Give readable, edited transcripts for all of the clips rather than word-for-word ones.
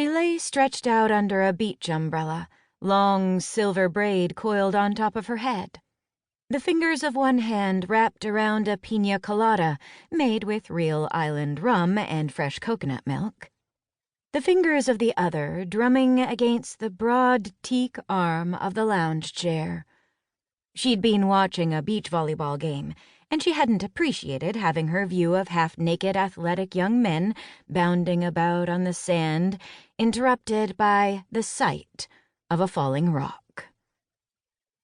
She lay stretched out under a beach umbrella, long silver braid coiled on top of her head. The fingers of one hand wrapped around a pina colada made with real island rum and fresh coconut milk. The fingers of the other drumming against the broad teak arm of the lounge chair. She'd been watching a beach volleyball game, and she hadn't appreciated having her view of half-naked athletic young men bounding about on the sand interrupted by the sight of a falling rock.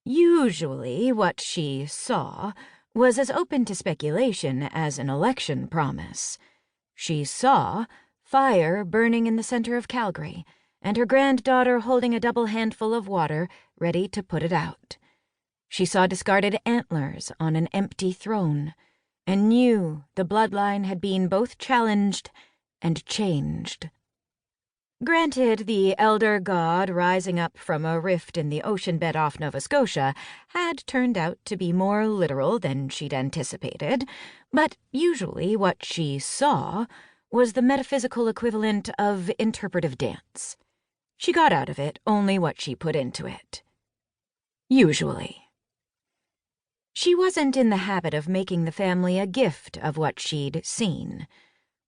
Usually what she saw was as open to speculation as an election promise. She saw fire burning in the center of Calgary, and her granddaughter holding a double handful of water ready to put it out. She saw discarded antlers on an empty throne, and knew the bloodline had been both challenged and changed. Granted, the elder god rising up from a rift in the ocean bed off Nova Scotia had turned out to be more literal than she'd anticipated, but usually what she saw was the metaphysical equivalent of interpretive dance. She got out of it only what she put into it. Usually. She wasn't in the habit of making the family a gift of what she'd seen.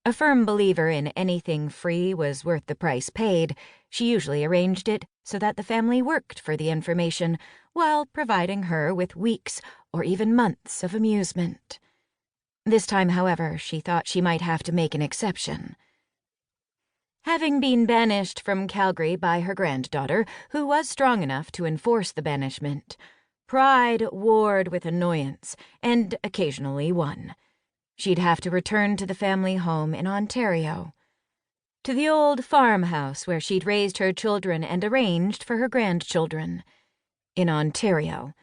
A firm believer in anything free was worth the price paid, she usually arranged it so that the family worked for the information while providing her with weeks or even months of amusement. This time, however, she thought she might have to make an exception. Having been banished from Calgary by her granddaughter, who was strong enough to enforce the banishment, pride warred with annoyance, and occasionally won. She'd have to return to the family home in Ontario, to the old farmhouse where she'd raised her children and arranged for her grandchildren. In Ontario,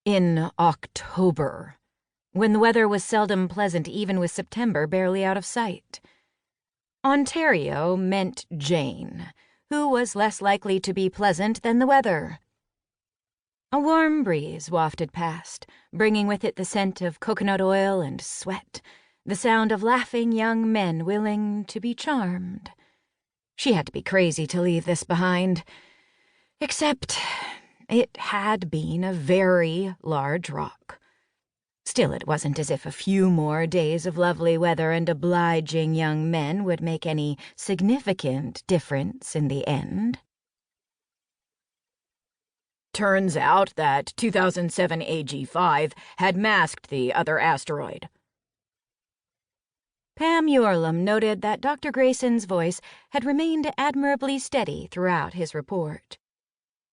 in October, when the weather was seldom pleasant even with September barely out of sight. Ontario meant Jane, who was less likely to be pleasant than the weather. A warm breeze wafted past, bringing with it the scent of coconut oil and sweat, the sound of laughing young men willing to be charmed. She had to be crazy to leave this behind. Except it had been a very large rock. Still, it wasn't as if a few more days of lovely weather and obliging young men would make any significant difference in the end. Turns out that 2007 AG5 had masked the other asteroid. Pam Yorlam noted that Dr. Grayson's voice had remained admirably steady throughout his report.